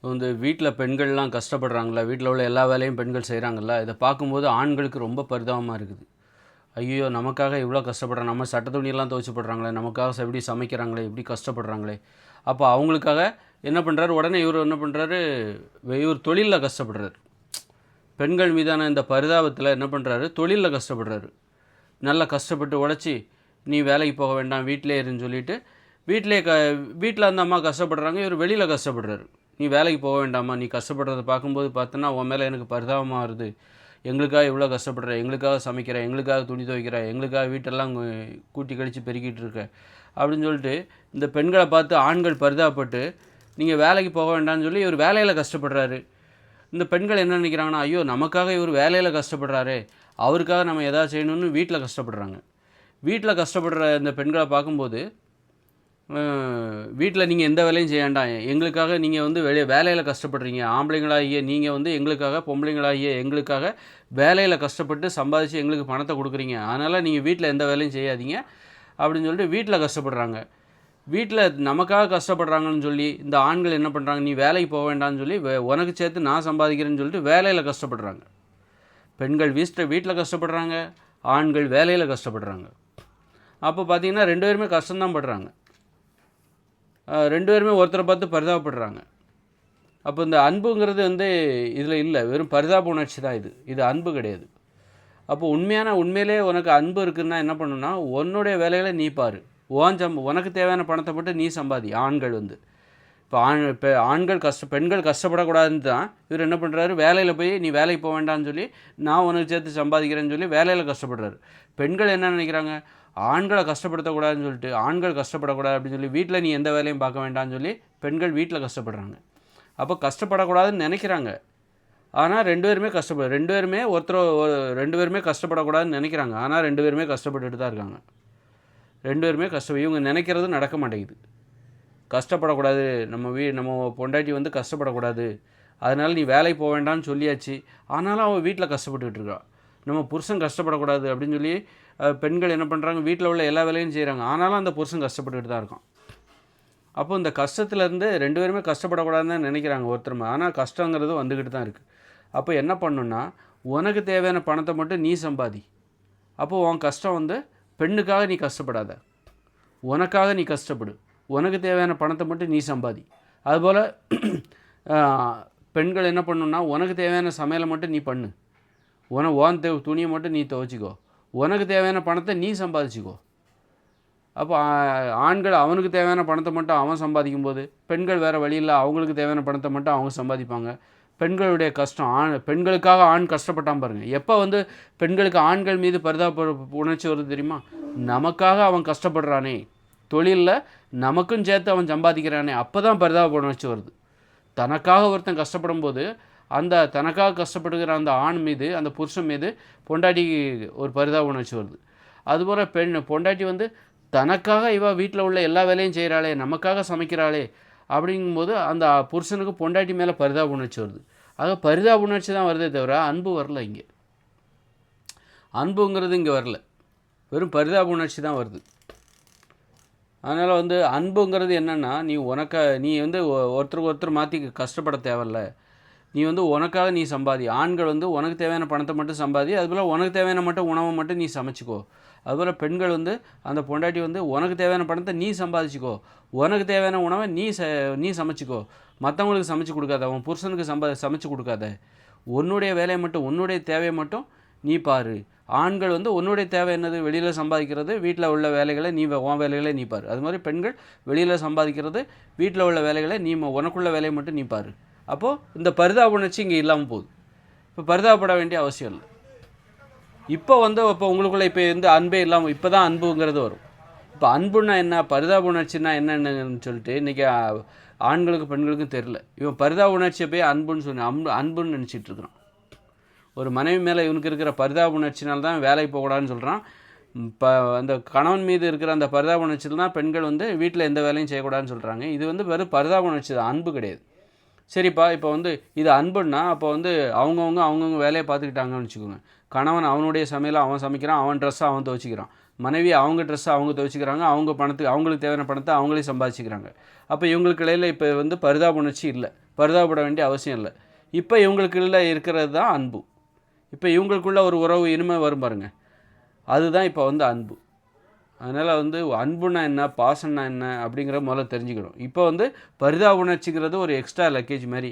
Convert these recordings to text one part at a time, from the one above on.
வந்து வீட்டில் பெண்கள்லாம் கஷ்டப்படுறாங்களா, வீட்டில் உள்ள எல்லா வேலையும் பெண்கள் செய்கிறாங்கல்ல, இதை பார்க்கும்போது ஆண்களுக்கு ரொம்ப பரிதாபமாக இருக்குது. ஐயோ, நமக்காக இவ்வளோ கஷ்டப்படுறாங்க, நம்ம சட்ட துணியெல்லாம் துவைச்சு போடுறாங்களே, நமக்காக எப்படி சமைக்கிறாங்களே, இப்படி கஷ்டப்படுறாங்களே. அப்போ அவங்களுக்காக என்ன பண்ணுறாரு, உடனே இவர் என்ன பண்ணுறாரு, இவர் தொழிலில் கஷ்டப்படுறாரு. பெண்கள் மீதான இந்த பரிதாபத்தில் என்ன பண்ணுறாரு, தொழிலில் கஷ்டப்படுறாரு. நல்லா கஷ்டப்பட்டு உழைச்சி, நீ வேலைக்கு போக வேண்டாம், வீட்டிலே இருன்னு சொல்லிட்டு வீட்டில் அந்த அம்மா கஷ்டப்படுறாங்க, இவர் வெளியில் கஷ்டப்படுறாரு. நீ வேலைக்கு போக வேண்டாமா, நீ கஷ்டப்படுறத பார்க்கும்போது பார்த்தோன்னா உன் மேலே எனக்கு பரிதாபமாக வருது. எங்களுக்காக இவ்வளோ கஷ்டப்படுற, எங்களுக்காக சமைக்கிற, எங்களுக்காக துணி துவைக்கிற, எங்களுக்காக வீட்டெல்லாம் கூட்டி கழித்து பெருக்கிட்டு இருக்க அப்படின்னு சொல்லிட்டு இந்த பெண்களை பார்த்து ஆண்கள் பரிதாபப்பட்டு நீங்கள் வேலைக்கு போக வேண்டாம்னு சொல்லி இவர் வேலையில் கஷ்டப்படுறாரு. இந்த பெண்கள் என்ன நினைக்கிறாங்கன்னா, ஐயோ நமக்காக இவர் வேலையில் கஷ்டப்படுறாரு, அவருக்காக நம்ம எதாவது செய்யணும்னு வீட்டில் கஷ்டப்படுறாங்க. வீட்டில் கஷ்டப்படுற இந்த பெண்களை பார்க்கும்போது வீட்டில் நீங்கள் எந்த வேலையும் செய்ய வேண்டாம், எங்களுக்காக நீங்கள் வந்து வேலையில் கஷ்டப்படுறீங்க, ஆம்பளைங்களாகிய நீங்கள் வந்து எங்களுக்காக, பொம்பளைங்களாகிய எங்களுக்காக வேலையில் கஷ்டப்பட்டு சம்பாதிச்சு எங்களுக்கு பணத்தை கொடுக்குறீங்க, அதனால் நீங்கள் வீட்டில் எந்த வேலையும் செய்யாதீங்க அப்படின்னு சொல்லிட்டு வீட்டில் கஷ்டப்படுறாங்க. வீட்டில் நமக்காக கஷ்டப்படுறாங்கன்னு சொல்லி இந்த ஆண்கள் என்ன பண்ணுறாங்க, நீ வேலைக்கு போக வேண்டாம்னு சொல்லி உனக்கு சேர்த்து நான் சம்பாதிக்கிறேன்னு சொல்லிட்டு வேலையில் கஷ்டப்படுறாங்க. பெண்கள் வீட்டில் கஷ்டப்படுறாங்க, ஆண்கள் வேலையில் கஷ்டப்படுறாங்க. அப்போ பார்த்தீங்கன்னா 2 பேருமே கஷ்டம்தான் படுறாங்க. 2 பேருமே ஒருத்தரை பார்த்து பரிதாபப்படுறாங்க. அப்போ இந்த அன்புங்கிறது வந்து இதில் இல்லை, வெறும் பரிதாப உணர்ச்சி தான் இது அன்பு கிடையாது. அப்போ உண்மையிலே உனக்கு அன்பு இருக்குன்னா என்ன பண்ணுன்னா, உன்னுடைய வேலைகளை நீ பாரு, உனக்கு தேவையான பணத்தை மட்டும் நீ சம்பாதி. ஆண்கள் வந்து இப்போ பெண்கள் கஷ்டப்படக்கூடாதுன்னு தான் இவர் என்ன பண்ணுறாரு, வேலையில் போய் நீ வேலைக்கு போக வேண்டாம்னு சொல்லி நான் உனக்கு சேர்த்து சம்பாதிக்கிறேன்னு சொல்லி வேலையில் கஷ்டப்படுறாரு. பெண்கள் என்ன நினைக்கிறாங்க, ஆண்களை கஷ்டப்படுத்தக்கூடாதுன்னு சொல்லிட்டு, ஆண்கள் கஷ்டப்படக்கூடாது அப்படின்னு சொல்லி வீட்டில் நீ எந்த வேலையும் பார்க்க வேண்டாம்னு சொல்லி பெண்கள் வீட்டில் கஷ்டப்படுறாங்க. அப்போ கஷ்டப்படக்கூடாதுன்னு நினைக்கிறாங்க, ஆனால் 2 பேருமே 2 பேருமே கஷ்டப்படக்கூடாதுன்னு நினைக்கிறாங்க, ஆனால் 2 பேருமே கஷ்டப்பட்டுட்டு தான் இருக்காங்க. 2 பேருமே இவங்க நினைக்கிறது நடக்க மாட்டேங்குது. கஷ்டப்படக்கூடாது, நம்ம பொண்டாட்டி வந்து கஷ்டப்படக்கூடாது, அதனால் நீ வேலைக்கு போக வேண்டாம்னு சொல்லியாச்சு, ஆனாலும் அவள் வீட்டில் கஷ்டப்பட்டுக்கிட்டு இருக்கா. நம்ம புருஷன் கஷ்டப்படக்கூடாது அப்படின்னு சொல்லி பெண்கள் என்ன பண்ணுறாங்க, வீட்டில் உள்ள எல்லா வேலையும் செய்கிறாங்க, ஆனாலும் அந்த புருஷன் கஷ்டப்பட்டுக்கிட்டு தான் இருக்கான். அப்போ இந்த கஷ்டத்துலேருந்து 2 பேருமே கஷ்டப்படக்கூடாதுன்னு தான் நினைக்கிறாங்க ஒருத்தர், ஆனால் கஷ்டங்கிறது வந்துக்கிட்டு தான் இருக்குது. அப்போ என்ன பண்ணுன்னா, உனக்கு தேவையான பணத்தை மட்டும் நீ சம்பாதி. அப்போது உன் கஷ்டம் வந்து பெண்ணுக்காக நீ கஷ்டப்படாத, உனக்காக நீ கஷ்டப்படு, உனக்கு தேவையான பணத்தை மட்டும் நீ சம்பாதி. அதுபோல் பெண்கள் என்ன பண்ணுன்னா, உனக்கு தேவையான சமையலை மட்டும் நீ பண்ணு, உன் துணியை மட்டும் நீ துவைச்சிக்கோ, உனக்கு தேவையான பணத்தை நீ சம்பாதிச்சிக்கோ. அப்போ ஆண்கள் அவனுக்கு தேவையான பணத்தை மட்டும் அவன் சம்பாதிக்கும் போது பெண்கள் வேறு வழியில் அவங்களுக்கு தேவையான பணத்தை மட்டும் அவங்க சம்பாதிப்பாங்க. பெண்களுடைய கஷ்டம் பெண்களுக்காக ஆண் கஷ்டப்பட்டான் பாருங்கள். எப்போ வந்து பெண்களுக்கு ஆண்கள் மீது பரிதாப உணர்ச்சி வருது தெரியுமா, நமக்காக அவன் கஷ்டப்படுறானே, தொழிலில் நமக்கும் சேர்த்து அவன் சம்பாதிக்கிறானே, அப்போ தான் பரிதாப உணர்ச்சி வருது. தனக்காக ஒருத்தன் கஷ்டப்படும் போது அந்த தனக்காக கஷ்டப்படுகிற அந்த ஆண் மீது, அந்த புருஷன் மீது பொண்டாட்டிக்கு ஒரு பரிதாப உணர்ச்சி வருது. அதுபோல் பொண்டாட்டி வந்து தனக்காக வீட்டில் உள்ள எல்லா வேலையும் செய்கிறாளே, நமக்காக சமைக்கிறாளே அப்படிங்கும்போது அந்த புருஷனுக்கு பொண்டாட்டி மேலே பரிதாப உணர்ச்சி வருது. ஆக பரிதாப உணர்ச்சி தான் வருதே தவிர அன்பு வரல. இங்கே அன்புங்கிறது இங்கே வரல, வெறும் பரிதாப உணர்ச்சி தான் வருது. அதனால் வந்து அன்புங்கிறது என்னென்னா, நீ வந்து ஒருத்தருக்கு ஒருத்தர் மாற்றி கஷ்டப்பட தேவையில்ல, நீ வந்து உனக்காக நீ சம்பாதி. ஆண்கள் வந்து உனக்கு தேவையான பணத்தை மட்டும் சம்பாதி, அதுபோல் உனக்கு தேவையான உணவை மட்டும் நீ சமைச்சிக்கோ. அதுபோல் பெண்கள் வந்து அந்த பொண்டாட்டி வந்து உனக்கு தேவையான பணத்தை நீ சம்பாதிச்சிக்கோ, உனக்கு தேவையான உணவை நீ சமைச்சிக்கோ, மற்றவங்களுக்கு சமைச்சு கொடுக்காத, உன் புருஷனுக்கு சமைச்சு கொடுக்காத, உன்னுடைய வேலையை மட்டும், உன்னுடைய தேவையை மட்டும் நீ பாரு. ஆண்கள் வந்து உன்னுடைய தேவை என்னது, வெளியில் சம்பாதிக்கிறது, வீட்டில் உள்ள வேலைகளை உன் வேலைகளை நீ பாரு. அது மாதிரி பெண்கள் வெளியில் சம்பாதிக்கிறது, வீட்டில் உள்ள வேலைகளை உனக்குள்ள வேலையை மட்டும் நீ பாரு. அப்போது இந்த பரிதாப உணர்ச்சி இங்கே இல்லாமல் போகுது. இப்போ பரிதாபப்பட வேண்டிய அவசியம் இல்லை. இப்போ உங்களுக்குள்ளே இப்போ அன்பே இல்லாமல் இப்போ தான் அன்புங்கிறது வரும். இப்போ அன்புன்னா என்ன, பரிதாப உணர்ச்சின்னா என்னென்னு சொல்லிட்டு இன்றைக்கி ஆண்களுக்கும் பெண்களுக்கும் தெரில. இவன் பரிதாப உணர்ச்சியை போய் அன்புன்னு நினச்சிட்டு இருக்கிறான். ஒரு மனைவி மேலே இவனுக்கு இருக்கிற பரிதாப உணர்ச்சினால்தான் தான் வேலைக்கு போகக்கூடாதுன்னு சொல்கிறான். இப்போ அந்த கணவன் மீது இருக்கிற அந்த பரிதாப உணர்ச்சியில் தான் பெண்கள் வந்து வீட்டில் எந்த வேலையும் செய்யக்கூடாதுன்னு சொல்கிறாங்க. இது வெறும் பரிதாப உணர்ச்சி தான், அன்பு கிடையாது. சரிப்பா, இப்போ இது அன்புன்னா அப்போ அவங்கவுங்க வேலையை பார்த்துக்கிட்டாங்கன்னு வச்சுக்கோங்க. கணவன் அவனுடைய சமையலை அவன் சமைக்கிறான், அவன் ட்ரெஸ்ஸை அவன் துவைச்சிக்கிறான், மனைவி அவங்க ட்ரெஸ்ஸை அவங்க துவைச்சிக்கிறாங்க, அவங்களுக்கு தேவையான பணத்தை அவங்களே சம்பாதிச்சிக்கிறாங்க. அப்போ இவங்களுக்கு இடையில் இப்போ பரிதாப உணர்ச்சி இல்லை. பரிதாபப்பட வேண்டிய அவசியம் இல்லை. இப்போ இவங்களுக்குள்ள இருக்கிறது தான் அன்பு. இப்போ இவங்களுக்குள்ள ஒரு உறவு இனிமே வரும் பாருங்க, அதுதான் இப்போ வந்து அன்பு. அதனால் வந்து அன்புனா என்ன, பாசம்னா என்ன அப்படிங்கிறத முதல்ல தெரிஞ்சுக்கணும். இப்போ வந்து பரிதாப உணர்ச்சிங்கிறது ஒரு எக்ஸ்ட்ரா லக்கேஜ் மாதிரி,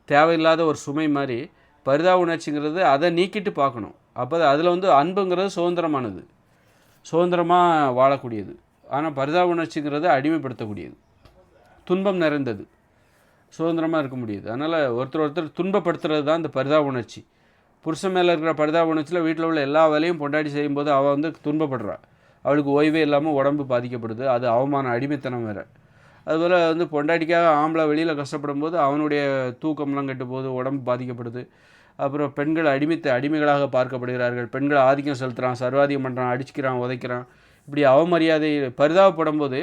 தேவையில்லாத ஒரு சுமை மாதிரி. பரிதாப உணர்ச்சிங்கிறது அதை நீக்கிட்டு பார்க்கணும். அப்போ அதில் வந்து அன்புங்கிறது சுதந்திரமானது, சுதந்திரமாக வாழக்கூடியது. ஆனால் பரிதாப உணர்ச்சிங்கிறது அடிமைப்படுத்தக்கூடியது, துன்பம் நிறைந்தது, சுதந்திரமாக இருக்க முடியுது. அதனால் ஒருத்தர் துன்பப்படுத்துறது தான் இந்த பரிதாப உணர்ச்சி. புருஷன் மேலே இருக்கிற பரிதாப உணர்ச்சியில் வீட்டில் உள்ள எல்லா வேலையும் பொண்டாட்டி செய்யும்போது அவள் வந்து துன்பப்படுறா, அவளுக்கு ஓய்வே இல்லாமல் உடம்பு பாதிக்கப்படுது. அது அவமான அடிமைத்தனம் வேறு. அதுபோல் வந்து பொண்டாட்டிக்காக ஆம்பளை வெளியில் கஷ்டப்படும் போது அவனுடைய தூக்கம்லாம் கெட்டு போகுது, உடம்பு பாதிக்கப்படுது. அப்புறம் பெண்கள் அடிமைகளாக பார்க்கப்படுகிறார்கள். பெண்கள் ஆதிக்கம் செலுத்துகிறான், சர்வாதிகம் பண்ணுறான், அடிச்சுக்கிறான், உதைக்கிறான். இப்படி அவமரியாதை, பரிதாபப்படும் போது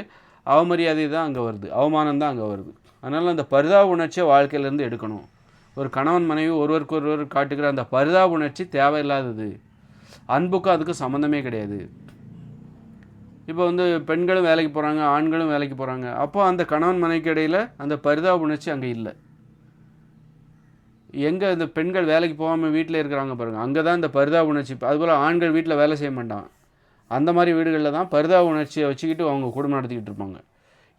அவமரியாதை தான் அங்கே வருது, அவமானம் தான் அங்கே வருது. அதனால் அந்த பரிதாப உணர்ச்சியை வாழ்க்கையிலேருந்து எடுக்கணும். ஒரு கணவன் மனைவி ஒருவருக்கு ஒருவர் காட்டுகிற அந்த பரிதாப உணர்ச்சி தேவையில்லாதது, அன்புக்கும் அதுக்கும் சம்மந்தமே கிடையாது. இப்போ வந்து பெண்களும் வேலைக்கு போகிறாங்க, ஆண்களும் வேலைக்கு போகிறாங்க. அப்போ அந்த கணவன் மனைவிக்கு இடையில் அந்த பரிதாப உணர்ச்சி அங்கே இல்லை. எங்கே இந்த பெண்கள் வேலைக்கு போகாமல் வீட்டில் இருக்கிறாங்க பாருங்கள், அங்கே தான் இந்த பரிதாப உணர்ச்சி. அதுபோல் ஆண்கள் வீட்டில் வேலை செய்ய மாட்டாங்க. அந்த மாதிரி வீடுகளில் தான் பரிதாப உணர்ச்சியை வச்சுக்கிட்டு அவங்க குடும்பம் நடத்திக்கிட்டு இருப்பாங்க.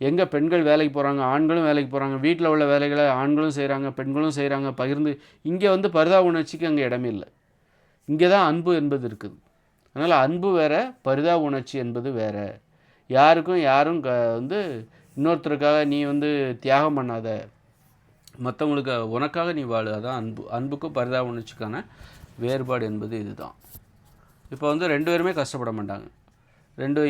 எங்கே பெண்கள் வேலைக்கு போகிறாங்க, ஆண்களும் வேலைக்கு போகிறாங்க, வீட்டில் உள்ள வேலைகளை ஆண்களும் செய்கிறாங்க, பெண்களும் செய்கிறாங்க, பகிர்ந்து. இங்கே வந்து பரிதாப உணர்ச்சிக்கு அங்கே இடமே இல்லை. இங்கே தான் அன்பு என்பது இருக்குது. அதனால் அன்பு வேறு, பரிதாப உணர்ச்சி என்பது வேறு. யாரும் வந்து இன்னொருத்தருக்காக நீ வந்து தியாகம் பண்ணாத, மற்றவங்களுக்கு உனக்காக நீ வாழு. அதான் அன்பு. அன்புக்கும் பரிதாப உணர்ச்சிக்கான வேறுபாடு என்பது இதுதான். இப்போ வந்து 2 பேருமே கஷ்டப்பட மாட்டாங்க.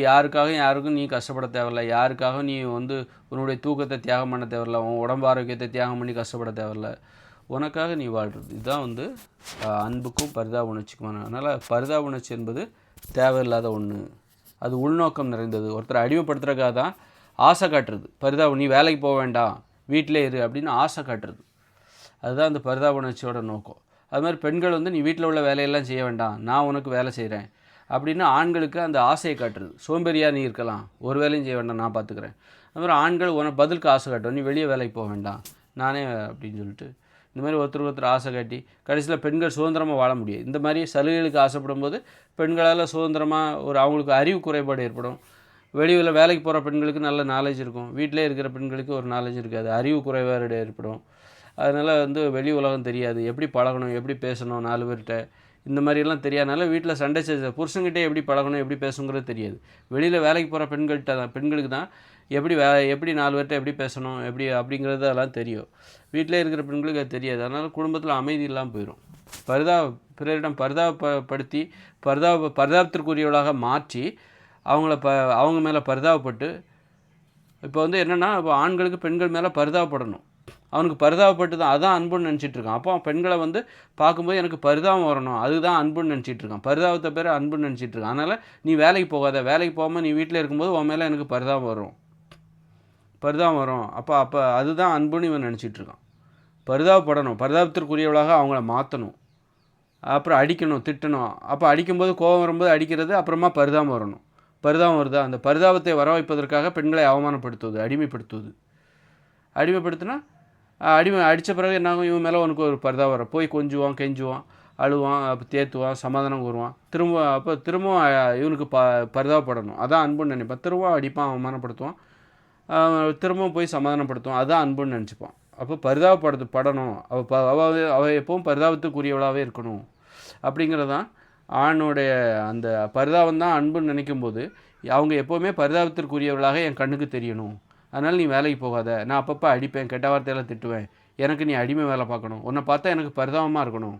யாருக்கும் நீ கஷ்டப்பட தேவையில்ல, யாருக்காகவும் நீ வந்து உன்னுடைய தூக்கத்தை தியாகம் பண்ண தேவையில்ல, உன் உடம்பு ஆரோக்கியத்தை தியாகம் பண்ணி கஷ்டப்பட தேவையில்ல. உனக்காக நீ வாழ்கிறது. இதுதான் வந்து அன்புக்கும் பரிதாப உணர்ச்சிக்குமான. அதனால் பரிதாப உணர்ச்சி என்பது தேவையில்லாத ஒன்று, அது உள்நோக்கம் நிறைந்தது. ஒருத்தரை அடிமைப்படுத்துறதுக்காக தான் ஆசை காட்டுறது. நீ வேலைக்கு போக வேண்டாம், வீட்டிலே இரு அப்படின்னு ஆசை காட்டுறது. அதுதான் அந்த பரிதாப உணர்ச்சியோட நோக்கம். அது மாதிரி பெண்கள் வந்து நீ வீட்டில் உள்ள வேலையெல்லாம் செய்ய வேண்டாம், நான் உனக்கு வேலை செய்கிறேன் அப்படின்னு ஆண்களுக்கு அந்த ஆசையை காட்டுறது. சோம்பேறியாக நீ இருக்கலாம், ஒரு வேலையும் செய்ய வேண்டாம், நான் பார்த்துக்கிறேன். அது மாதிரி ஆண்கள் உனக்கு பதிலுக்கு ஆசை காட்டுவோம், நீ வெளியே வேலைக்கு போக வேண்டாம், நானே அப்படின்னு சொல்லிட்டு இந்த மாதிரி ஒருத்தர் ஆசை காட்டி கடைசியில் பெண்கள் சுதந்திரமாக வாழ முடியாது. இந்த மாதிரி சலுகைகளுக்கு ஆசைப்படும் போது பெண்களால் சுதந்திரமாக அவங்களுக்கு அறிவு குறைபாடு ஏற்படும். வெளியில் வேலைக்கு போகிற பெண்களுக்கு நல்ல நாலேஜ் இருக்கும், வீட்டிலே இருக்கிற பெண்களுக்கு ஒரு நாலேஜ் இருக்காது, அறிவு குறைபாடு ஏற்படும். அதனால் வந்து வெளி உலகம் தெரியாது, எப்படி பழகணும், எப்படி பேசணும் 4 பேர்கிட்ட, இந்த மாதிரியெல்லாம் தெரியாதனால வீட்டில் சண்டை புருஷன்கிட்டே எப்படி பழகணும், எப்படி பேசணுங்கிறது தெரியாது. வெளியில் வேலைக்கு போகிற பெண்களுக்கு தான் எப்படி 4 பேர்கிட்ட எப்படி பேசணும், எப்படி அப்படிங்கிறது அதெல்லாம் தெரியும். வீட்டிலே இருக்கிற பெண்களுக்கு அது தெரியாது. அதனால் குடும்பத்தில் அமைதி இல்லாமல் போயிடும். பிறரிடம் பரிதாபப்படுத்தி பரிதாபத்திற்குரியவளாக மாற்றி அவங்க மேலே பரிதாபப்பட்டு. இப்போ வந்து என்னென்னா, இப்போ ஆண்களுக்கு பெண்கள் மேலே பரிதாபப்படணும், அவனுக்கு பரிதாபப்பட்டு தான் அதான் அன்புன்னு நினச்சிட்ருக்கான். அப்போ பெண்களை வந்து பார்க்கும்போது எனக்கு பரிதாபம் வரணும், அதுதான் அன்புன்னு நினச்சிட்ருக்கான். பரிதாபத்தை பேர் அன்புன்னு நினச்சிட்ருக்கான். அதனால் நீ வேலைக்கு போகாத, வேலைக்கு போகாமல் நீ வீட்டில் இருக்கும்போது உன் மேலே எனக்கு பரிதாபம் வரும். அப்போ அதுதான் அன்புன்னு இவன் நினச்சிட்ருக்கான். பரிதாபப்படணும், பரிதாபத்திற்குரியவளாக அவங்கள மாற்றணும், அப்புறம் அடிக்கணும், திட்டணும். அப்போ அடிக்கும்போது கோபம் வரும்போது அடிக்கிறது, அப்புறமா பரிதாபம் வரணும். பரிதாபம் வருதா, அந்த பரிதாபத்தை வர வைப்பதற்காக பெண்களை அவமானப்படுத்துவது, அடிமைப்படுத்தினா அடித்த பிறகு என்னாகும், இவன் மேலே உனக்கு ஒரு பரிதாபம் வர, போய் கொஞ்சுவான், கெஞ்சுவான், அழுவான், அப்போ தேத்துவான், சமாதானம் கூறுவான். திரும்பவும் இவனுக்கு பரிதாபப்படணும், அதான் அன்புன்னு நினைப்பான். திரும்பவும் அடிப்பான், அவமானப்படுத்துவான், திரும்பவும் போய் சமாதானப்படுத்துவான், அதுதான் அன்புன்னு நினச்சிப்பான். அப்போ படணும், அவள் எப்பவும் பரிதாபத்துக்குரியவளாகவே இருக்கணும் அப்படிங்கிறதான் ஆணுடைய அந்த பரிதாபம் தான் அன்புன்னு நினைக்கும்போது, அவங்க எப்போவுமே பரிதாபத்திற்குரியவளாக என் கண்ணுக்கு தெரியணும், அதனால் நீ வேலைக்கு போகாத, நான் அப்பப்போ அடிப்பேன், கெட்ட வார்த்தையெல்லாம் திட்டுவேன், எனக்கு நீ அடிமை வேலை பார்க்கணும், உன்னை பார்த்தா எனக்கு பரிதாபமாக இருக்கணும்,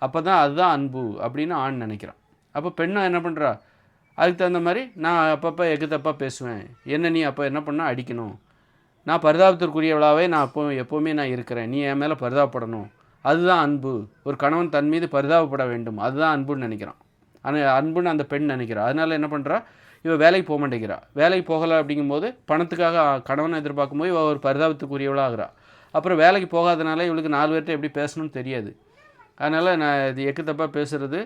அப்போ தான் அதுதான் அன்பு அப்படின்னு ஆண் நினைக்கிறான். அப்போ பெண்ணும் என்ன பண்ணுறா, அதுக்கு தகுந்த மாதிரி நான் அப்பப்போ தப்பாக பேசுவேன், என்ன நீ அப்போ என்ன பண்ணால் அடிக்கணும், நான் பரிதாபத்திற்குரியவளாகவே நான் எப்போவுமே நான் இருக்கிறேன், நீ என் மேலே பரிதாபப்படணும், அதுதான் அன்பு. ஒரு கணவன் தன் மீது பரிதாபப்பட வேண்டும், அதுதான் அன்புன்னு நினைக்கிறான். ஆனால் அன்புன்னு அந்த பெண் நினைக்கிறான். அதனால் என்ன பண்ணுறா, இவள் வேலைக்கு போக மாட்டேங்கிறா. வேலைக்கு போகலை அப்படிங்கும்போது பணத்துக்காக கணவனை எதிர்பார்க்கும்போது இவள் ஒரு பரிதாபத்துக்குரியவளாகிறா. அப்புறம் வேலைக்கு போகாதனால இவளுக்கு 4 பேர்கிட்ட எப்படி பேசணும்னு தெரியாது. அதனால் நான் இது தப்பாக பேசுகிறது,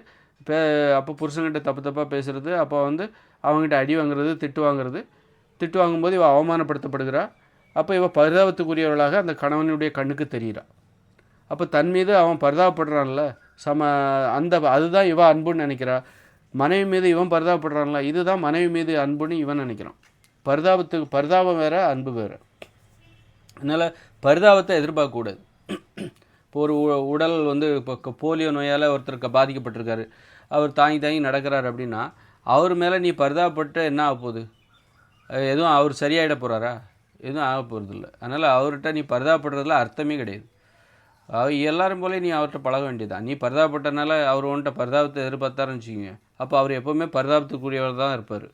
அப்போ புருஷன்கிட்ட தப்பாக பேசுகிறது, அப்போ வந்து அவங்ககிட்ட அடி வாங்குறது, திட்டு வாங்கும்போது இவள் அவமானப்படுத்தப்படுகிறா. அப்போ இவ பரிதாபத்துக்குரியவர்களாக அந்த கணவனுடைய கண்ணுக்கு தெரிகிறான். அப்போ தன் மீது அவன் பரிதாபப்படுறான்ல, அதுதான் இவன் அன்புன்னு நினைக்கிறா. மனைவி மீது இவன் பரிதாபப்படுறான்ல, இதுதான் மனைவி மீது அன்புன்னு இவன் நினைக்கிறான். பரிதாபம் வேறு, அன்பு வேறு. அதனால் பரிதாபத்தை எதிர்பார்க்கக்கூடாது. இப்போ ஒரு உடல் இப்போ போலியோ நோயால் ஒருத்தருக்கு பாதிக்கப்பட்டிருக்காரு, அவர் தாங்கி நடக்கிறார் அப்படின்னா அவர் மேலே நீ பரிதாபப்பட்டு என்ன ஆக போகுது? எதுவும் அவர் சரியாயிட போகிறாரா? எதுவும் ஆக போகிறதில்ல. அதனால் அவர்கிட்ட நீ பரிதாபப்படுறதுல அர்த்தமே கிடையாது. எல்லாரும் போலே நீ அவர்கிட்ட பழக வேண்டியதான். நீ பரிதாபப்பட்டனால அவர் உன்கிட்ட பரிதாபத்தை எதிர்பார்த்தாருன்னு வச்சுக்கோங்க, அப்போ அவர் எப்போவுமே பரிதாபத்துக்குரியவர் தான் இருப்பார்.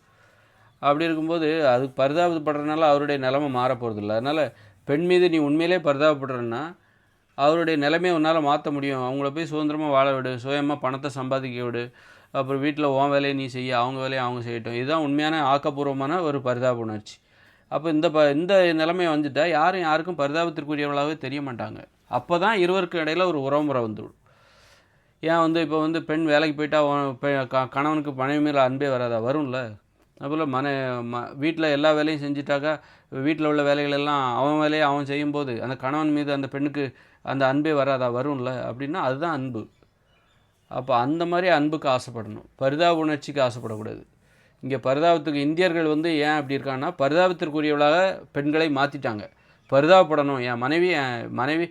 அப்படி இருக்கும்போது அதுக்கு பரிதாபப்படுறதுனால அவருடைய நிலைமை மாற போகிறதில்ல. அதனால் பெண் மீது நீ உண்மையிலே பரிதாபப்படுறன்னா அவருடைய நிலைமையை உன்னால் மாற்ற முடியும். அவங்கள போய் சுதந்திரமாக வாழ விடு, சுயமாக பணத்தை சம்பாதிக்க விடு, அப்புறம் வீட்டில் உன் வேலையை நீ செய்ய, அவங்க வேலையை அவங்க செய்யட்டும். இதுதான் உண்மையான ஆக்கப்பூர்வமான ஒரு பரிதாப உணர்ச்சி. அப்போ இந்த நிலைமை வந்துட்டால் யாருக்கும் பரிதாபத்திற்குரியவர்களாகவே தெரிய மாட்டாங்க. அப்போ தான் இருவருக்கு இடையில் ஒரு உறவுமுறை வந்துவிடும். ஏன் இப்போ பெண் வேலைக்கு போயிட்டா கணவனுக்கு மனைவி மேலே அன்பே வராதா? வரும்ல. அதுபோல் வீட்டில் எல்லா வேலையும் செஞ்சுட்டாக்கா வீட்டில் உள்ள வேலைகளெல்லாம் அவன் வேலையை அவன் செய்யும்போது அந்த கணவன் மீது அந்த பெண்ணுக்கு அந்த அன்பே வராதா? வரும்ல. அப்படின்னா அதுதான் அன்பு. அப்போ அந்த மாதிரி அன்புக்கு ஆசைப்படணும், பரிதாப உணர்ச்சிக்கு ஆசைப்படக்கூடாது. இங்கே பரிதாபத்துக்கு இந்தியர்கள் ஏன் அப்படி இருக்காங்கன்னா, பரிதாபத்திற்குரியவளாக பெண்களை மாற்றிட்டாங்க. பரிதாபப்படணும், என் மனைவி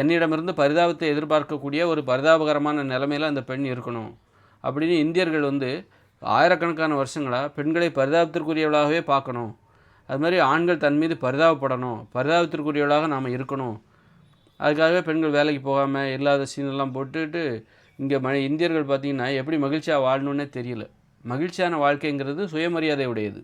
என்னிடமிருந்து பரிதாபத்தை எதிர்பார்க்கக்கூடிய ஒரு பரிதாபகரமான நிலைமையில் அந்த பெண் இருக்கணும் அப்படின்னு இந்தியர்கள் ஆயிரக்கணக்கான வருஷங்களாக பெண்களை பரிதாபத்திற்குரியவளாகவே பார்க்கணும். அது மாதிரி ஆண்கள் தன் மீது பரிதாபப்படணும், பரிதாபத்திற்குரியவளாக நாம் இருக்கணும். அதுக்காகவே பெண்கள் வேலைக்கு போகாமல் இல்லாத சீனெல்லாம் போட்டுட்டு இங்கே இந்தியர்கள் பார்த்திங்கன்னா எப்படி மகிழ்ச்சியாக வாழணுன்னே தெரியல. மகிழ்ச்சியான வாழ்க்கைங்கிறது சுயமரியாதை உடையது,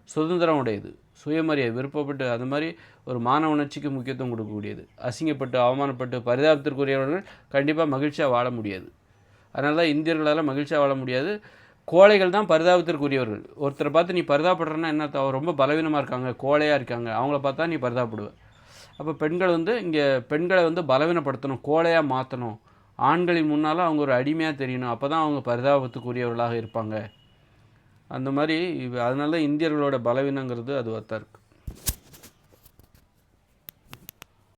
சுதந்திரம் உடையது, சுயமரியாதை விருப்பப்பட்டு அது மாதிரி ஒரு மான உணர்ச்சிக்கு முக்கியத்துவம் கொடுக்கக்கூடியது. அசிங்கப்பட்டு அவமானப்பட்டு பரிதாபத்திற்குரியவர்கள் கண்டிப்பாக மகிழ்ச்சியாக வாழ முடியாது. அதனால தான் இந்தியர்களால் மகிழ்ச்சியாக வாழ முடியாது. கோழைகள் தான் பரிதாபத்திற்குரியவர்கள். ஒருத்தரை பார்த்து நீ பரிதாபப்படுறன்னா என்ன, அவர் ரொம்ப பலவீனமாக இருக்காங்க, கோழையாக இருக்காங்க, அவங்கள பார்த்தா நீ பரிதாபப்படுவ. அப்போ பெண்கள் இங்கே பெண்களை பலவீனப்படுத்தணும், கோழையாக மாற்றணும். ஆண்களின் முன்னால் அவங்க ஒரு அடிமையாக தெரியணும். அப்போ தான் அவங்க பரிதாபத்துக்குரியவர்களாக இருப்பாங்க. அந்த மாதிரி அதனால தான் இந்தியர்களோட பலவீனங்கிறது அதுவாக தான் இருக்குது.